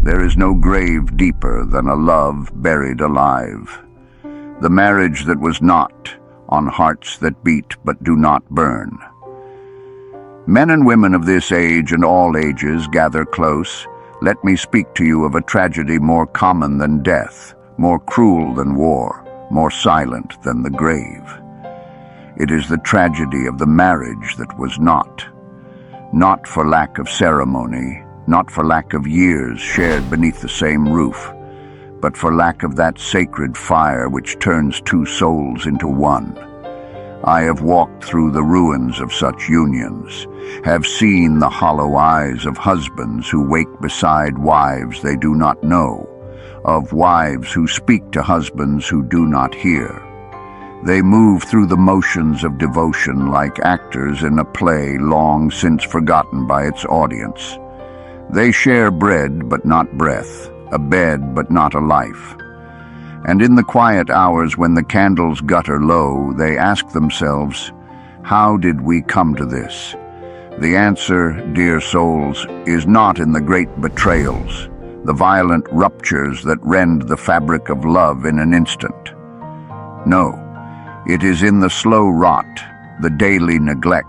There is no grave deeper than a love buried alive. The marriage that was not, on hearts that beat but do not burn. Men and women of this age and all ages gather close. Let me speak to you of a tragedy more common than death, more cruel than war, more silent than the grave. It is the tragedy of the marriage that was not. Not for lack of ceremony, not for lack of years shared beneath the same roof, but for lack of that sacred fire which turns two souls into one. I have walked through the ruins of such unions, have seen the hollow eyes of husbands who wake beside wives they do not know, of wives who speak to husbands who do not hear. They move through the motions of devotion like actors in a play long since forgotten by its audience. They share bread but not breath, a bed but not a life. And in the quiet hours when the candles gutter low, they ask themselves, how did we come to this? The answer, dear souls, is not in the great betrayals, the violent ruptures that rend the fabric of love in an instant. No, it is in the slow rot, the daily neglect,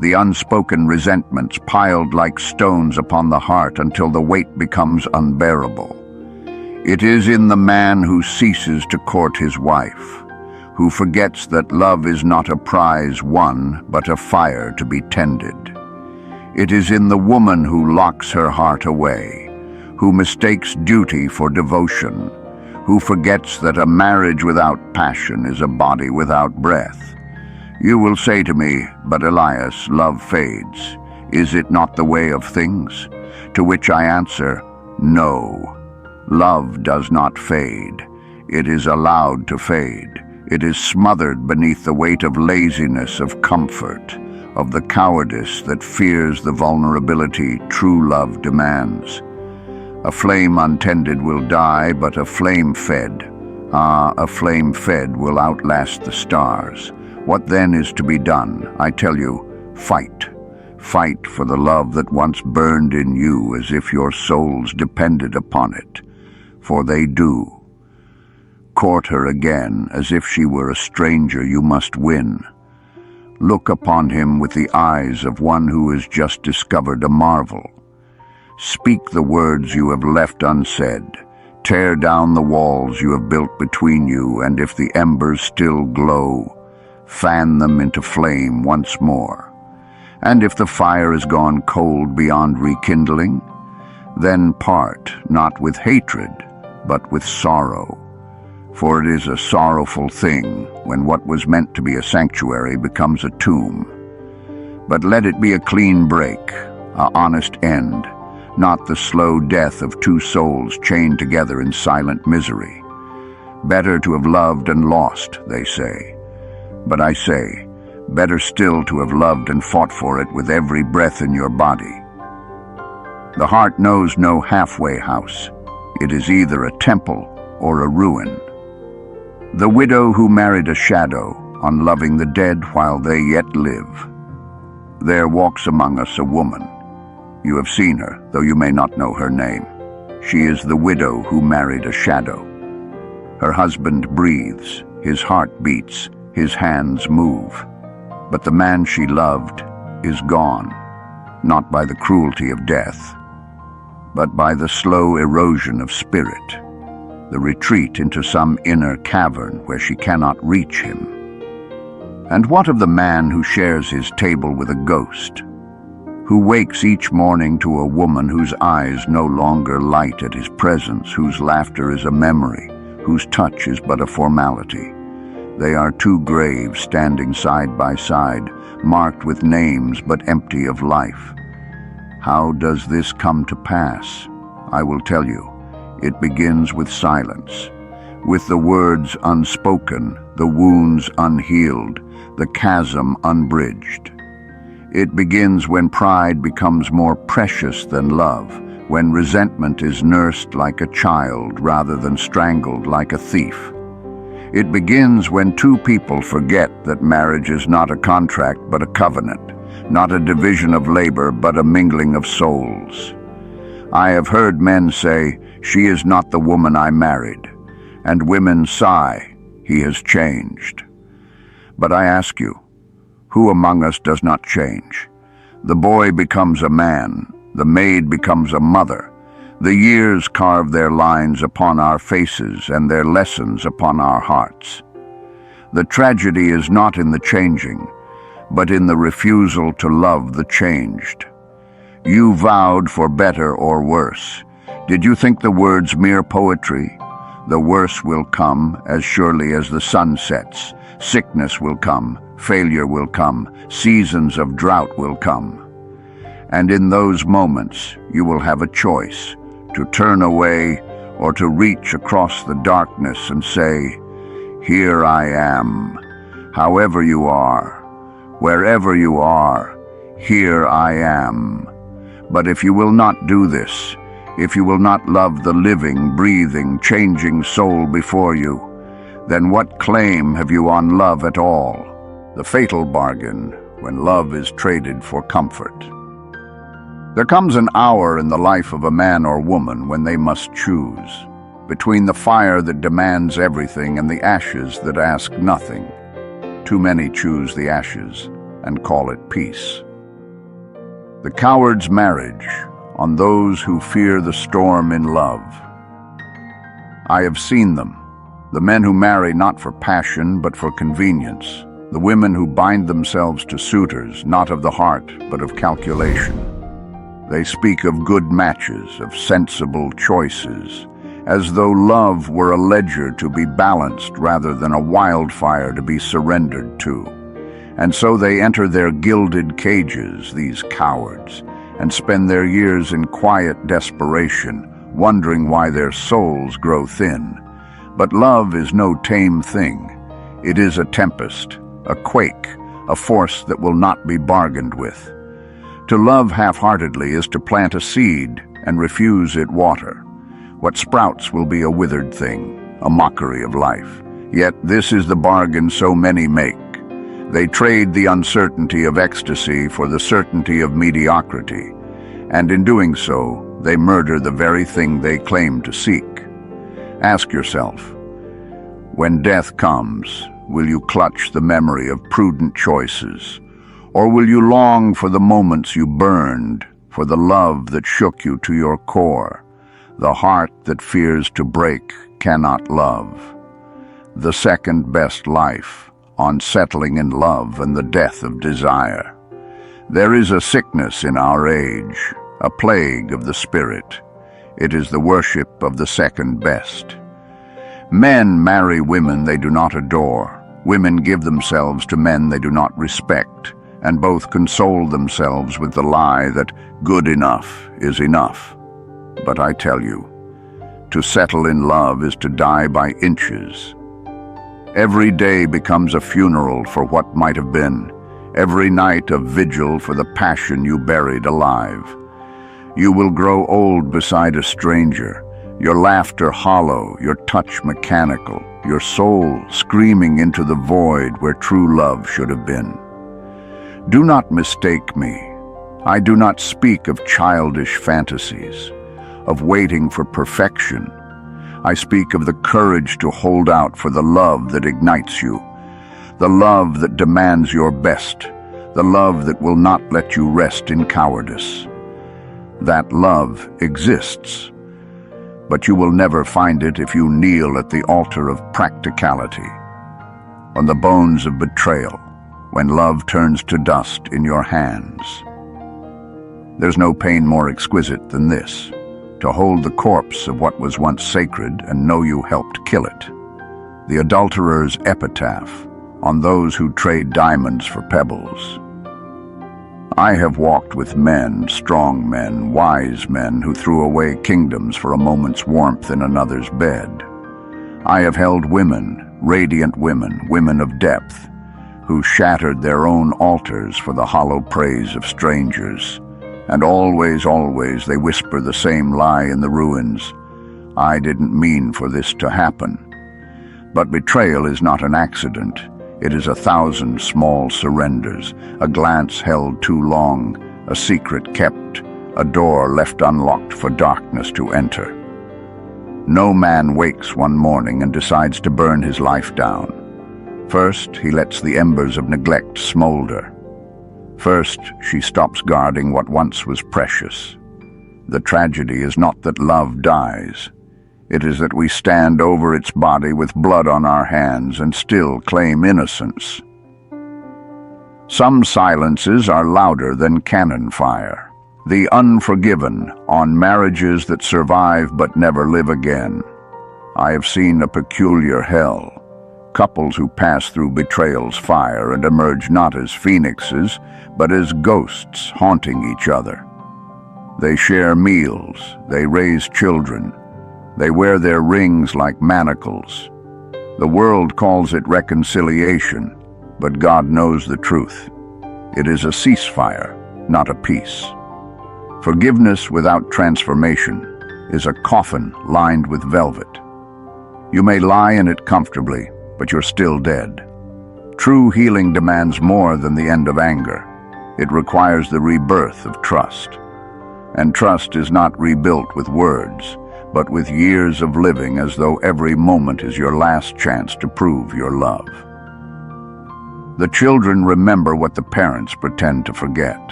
the unspoken resentments piled like stones upon the heart until the weight becomes unbearable. It is in the man who ceases to court his wife, who forgets that love is not a prize won, but a fire to be tended. It is in the woman who locks her heart away, who mistakes duty for devotion, who forgets that a marriage without passion is a body without breath. You will say to me, but Elias, love fades. Is it not the way of things? To which I answer, no. Love does not fade. It is allowed to fade. It is smothered beneath the weight of laziness, of comfort, of the cowardice that fears the vulnerability true love demands. A flame untended will die, but a flame fed, a flame fed will outlast the stars. What then is to be done? I tell you, fight. Fight for the love that once burned in you as if your souls depended upon it. For they do. Court her again as if she were a stranger you must win. Look upon him with the eyes of one who has just discovered a marvel. Speak the words you have left unsaid. Tear down the walls you have built between you, and if the embers still glow, fan them into flame once more. And if the fire is gone cold beyond rekindling, then part, not with hatred, but with sorrow. For it is a sorrowful thing when what was meant to be a sanctuary becomes a tomb. But let it be a clean break, a honest end, not the slow death of two souls chained together in silent misery. Better to have loved and lost, they say. But I say, better still to have loved and fought for it with every breath in your body. The heart knows no halfway house. It is either a temple or a ruin. The widow who married a shadow, unloving the dead while they yet live. There walks among us a woman. You have seen her, though you may not know her name. She is the widow who married a shadow. Her husband breathes, his heart beats, his hands move. But the man she loved is gone, not by the cruelty of death, but by the slow erosion of spirit, the retreat into some inner cavern where she cannot reach him. And what of the man who shares his table with a ghost, who wakes each morning to a woman whose eyes no longer light at his presence, whose laughter is a memory, whose touch is but a formality? They are two graves standing side by side, marked with names but empty of life. How does this come to pass? I will tell you. It begins with silence, with the words unspoken, the wounds unhealed, the chasm unbridged. It begins when pride becomes more precious than love, when resentment is nursed like a child rather than strangled like a thief. It begins when two people forget that marriage is not a contract but a covenant, not a division of labor but a mingling of souls. I have heard men say, "She is not the woman I married," and women sigh, "He has changed." But I ask you, who among us does not change? The boy becomes a man, the maid becomes a mother. The years carve their lines upon our faces and their lessons upon our hearts. The tragedy is not in the changing, but in the refusal to love the changed. You vowed for better or worse. Did you think the words mere poetry? The worse will come as surely as the sun sets. Sickness will come, failure will come, seasons of drought will come. And in those moments, you will have a choice, to turn away or to reach across the darkness and say, "Here I am, however you are, wherever you are, here I am." But if you will not do this, if you will not love the living, breathing, changing soul before you, then what claim have you on love at all? The fatal bargain when love is traded for comfort. There comes an hour in the life of a man or woman when they must choose between the fire that demands everything and the ashes that ask nothing. Too many choose the ashes and call it peace. The coward's marriage on those who fear the storm in love. I have seen them, the men who marry not for passion but for convenience, the women who bind themselves to suitors not of the heart but of calculation. They speak of good matches, of sensible choices, as though love were a ledger to be balanced rather than a wildfire to be surrendered to. And so they enter their gilded cages, these cowards, and spend their years in quiet desperation, wondering why their souls grow thin. But love is no tame thing. It is a tempest, a quake, a force that will not be bargained with. To love half-heartedly is to plant a seed and refuse it water. What sprouts will be a withered thing, a mockery of life. Yet this is the bargain so many make. They trade the uncertainty of ecstasy for the certainty of mediocrity, and in doing so, they murder the very thing they claim to seek. Ask yourself, when death comes, will you clutch the memory of prudent choices? Or will you long for the moments you burned, for the love that shook you to your core? The heart that fears to break cannot love. The second best life, on settling in love and the death of desire. There is a sickness in our age, a plague of the spirit. It is the worship of the second best. Men marry women they do not adore. Women give themselves to men they do not respect, and both console themselves with the lie that good enough is enough. But I tell you, to settle in love is to die by inches. Every day becomes a funeral for what might have been, every night a vigil for the passion you buried alive. You will grow old beside a stranger, your laughter hollow, your touch mechanical, your soul screaming into the void where true love should have been. Do not mistake me. I do not speak of childish fantasies, of waiting for perfection. I speak of the courage to hold out for the love that ignites you, the love that demands your best, the love that will not let you rest in cowardice. That love exists, but you will never find it if you kneel at the altar of practicality, on the bones of betrayal, when love turns to dust in your hands. There's no pain more exquisite than this, to hold the corpse of what was once sacred and know you helped kill it. The adulterer's epitaph on those who trade diamonds for pebbles. I have walked with men, strong men, wise men, who threw away kingdoms for a moment's warmth in another's bed. I have held women, radiant women, women of depth, who shattered their own altars for the hollow praise of strangers. And always, always they whisper the same lie in the ruins. I didn't mean for this to happen. But betrayal is not an accident. It is 1,000 small surrenders, a glance held too long, a secret kept, a door left unlocked for darkness to enter. No man wakes one morning and decides to burn his life down. First, he lets the embers of neglect smolder. First, she stops guarding what once was precious. The tragedy is not that love dies. It is that we stand over its body with blood on our hands and still claim innocence. Some silences are louder than cannon fire. The unforgiven on marriages that survive but never live again. I have seen a peculiar hell. Couples who pass through betrayal's fire and emerge not as phoenixes, but as ghosts haunting each other. They share meals, they raise children, they wear their rings like manacles. The world calls it reconciliation, but God knows the truth. It is a ceasefire, not a peace. Forgiveness without transformation is a coffin lined with velvet. You may lie in it comfortably, but you're still dead. True healing demands more than the end of anger. It requires the rebirth of trust. And trust is not rebuilt with words, but with years of living as though every moment is your last chance to prove your love. The children remember what the parents pretend to forget.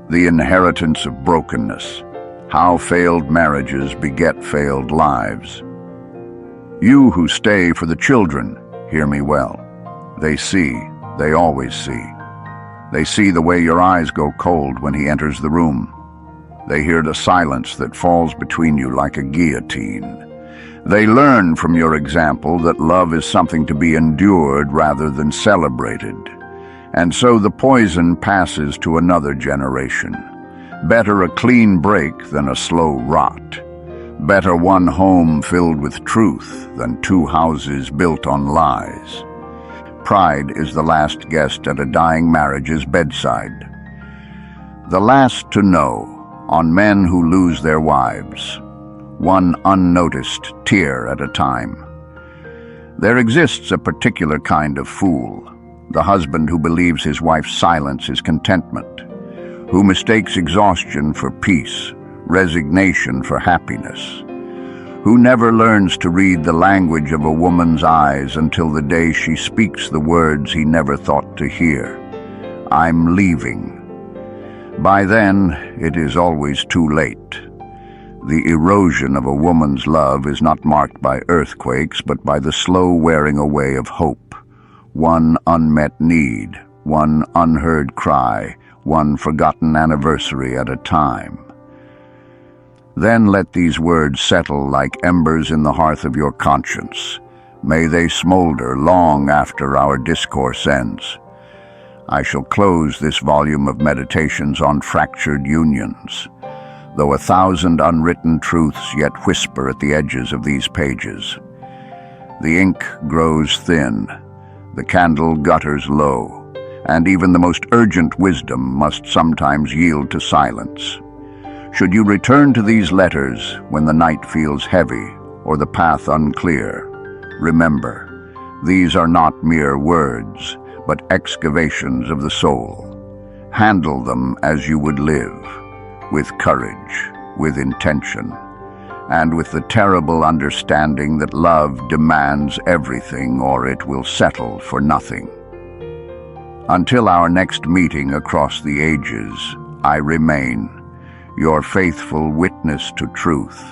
The inheritance of brokenness, how failed marriages beget failed lives. You who stay for the children, hear me well. They see, they always see. They see the way your eyes go cold when he enters the room. They hear the silence that falls between you like a guillotine. They learn from your example that love is something to be endured rather than celebrated. And so the poison passes to another generation. Better a clean break than a slow rot. Better one home filled with truth than two houses built on lies. Pride is the last guest at a dying marriage's bedside. The last to know on men who lose their wives, one unnoticed tear at a time. There exists a particular kind of fool, the husband who believes his wife's silence is contentment, who mistakes exhaustion for peace, resignation for happiness, who never learns to read the language of a woman's eyes until the day she speaks the words he never thought to hear. I'm leaving. By then, it is always too late. The erosion of a woman's love is not marked by earthquakes, but by the slow wearing away of hope. One unmet need, one unheard cry, one forgotten anniversary at a time. Then let these words settle like embers in the hearth of your conscience. May they smolder long after our discourse ends. I shall close this volume of meditations on fractured unions, though 1,000 unwritten truths yet whisper at the edges of these pages. The ink grows thin, the candle gutters low, and even the most urgent wisdom must sometimes yield to silence. Should you return to these letters when the night feels heavy or the path unclear, remember, these are not mere words, but excavations of the soul. Handle them as you would live, with courage, with intention, and with the terrible understanding that love demands everything or it will settle for nothing. Until our next meeting across the ages, I remain your faithful witness to truth.